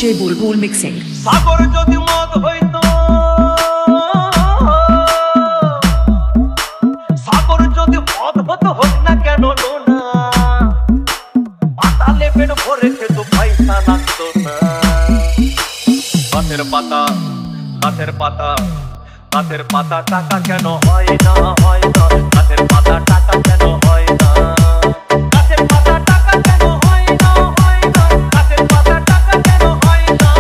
DJ Bulbul Mixing. সাগর যদি মদ হইতো, সাগর যদি মদ হতো হোক না কেন না, পাতালে পেট ভরে খেতো পয়সা লাগতো না। গাছের পাতা, গাছের পাতা, গাছের পাতা টাকা কেন হয় না, হয় না। গাছের পাতা টাকা কেন হয় না, গাছের পাতা টাকা কেন হয় না, হয় না। গাছের পাতা টাকা কেন হয় না।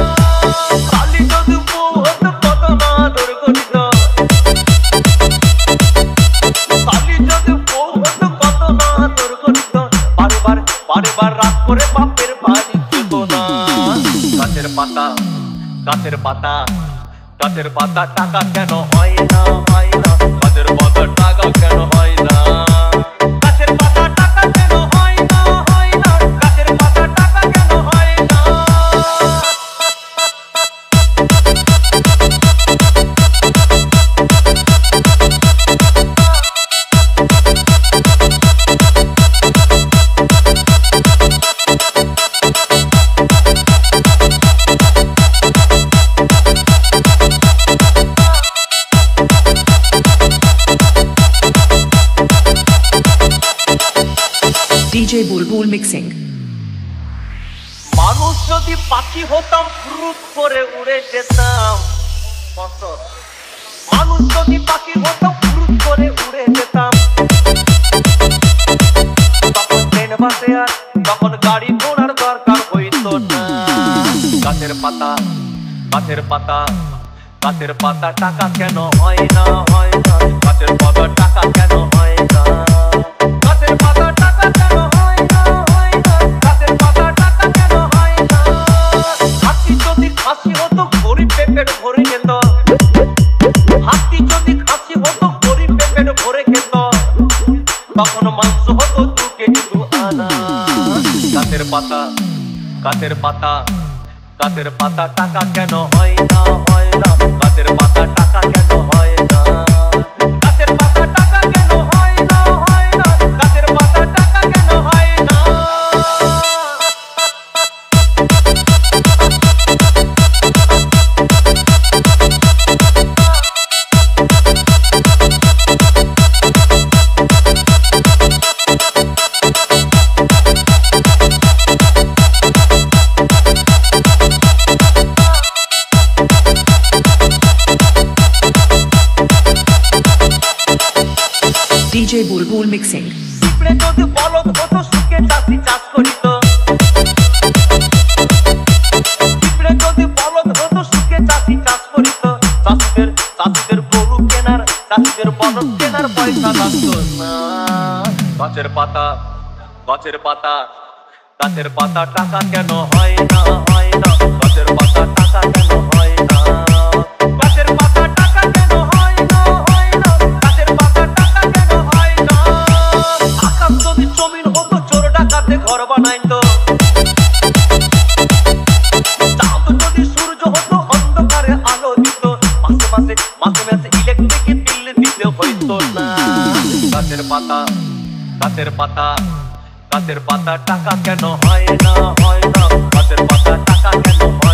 কালি যদি বউ হতো কত না দুর্গঠিত, কালি যদি বউ হতো কত না দুর্গঠিত। বারবার বারবার রাগ করে বাপের বাড়ি যেত না। গাছের পাতা, গাছের পাতা, গাছের পাতা টাকা কেন হয় না, হয় না। গাছের পাতা টাকা কেন হয় না, গাছের পাতা টাকা কেন হয় না, হয় না। গাছের পাতা টাকা কেন হয় না। DJ Bulbul Mixing. মানুষ যদি পাখি হতাম ফুরুত করে উড়ে যেতাম। মানুষ যদি পাখি হতাম ফুরুত করে উড়ে যেতাম। তখন ট্রেন বাসে আর তখন গাড়ি ঘোড়ার দরকার হইতো না। গাছের পাতা, গাছের পাতা, গাছের পাতা টাকা কেন হয় না, হয় না। গাছের পাতা টাকা কেন হয় না, গাছের পাতা টাকা কেন হয় না, হয় না। গাছের পাতা টাকা কেন হয় না। হাতি যদি খাসি হতো গরিব পেট ভরে খেত, হাতি যদি খাসি হতো গরিব পেট ভরে খেত। তখন মাংস হতো 2 কেজি 2 আনা। গাছের পাতা, গাছের পাতা, গাছের পাতা টাকা কেন হয় না, হয় না। গাছের পাতা টাকা কেন হয় না, গাছের পাতা টাকা কেন হয় না, হয় না। গাছের পাতা টাকা কেন হয় না। DJ Bulbul Mixing. পিঁপড়ে যদি বলদ হতো সুখে চাষি চাষ করিত, পিঁপড়ে যদি বলদ হতো সুখে চাষি চাষ করিত। চাষিদের, চাষিদের গরু কেনার, চাষিদের বলদ কেনার পয়সা লাগতো না। গাছের পাতা, গাছের পাতা, গাছের পাতা টাকা কেন হয় না, হয় না। গাছের পাতা টাকা কেন হয় না, গাছের পাতা টাকা কেন হয় না, হয় না। গাছের পাতা টাকা কেন হয় না। আকাশ যদি জমিন হতো চোর ডাকাতে ঘর বানাইতো, চাঁদ যদি সূর্য হতো অন্ধকারে আলো দিত। মাসে মাসে, মাসে মাসে ইলেকট্রিক বিল দিতে হইতো না। গাছের পাতা, গাছের পাতা, গাছের পাতা টাকা কেন হয় না, হয় না। গাছের পাতা টাকা কেন হয় না।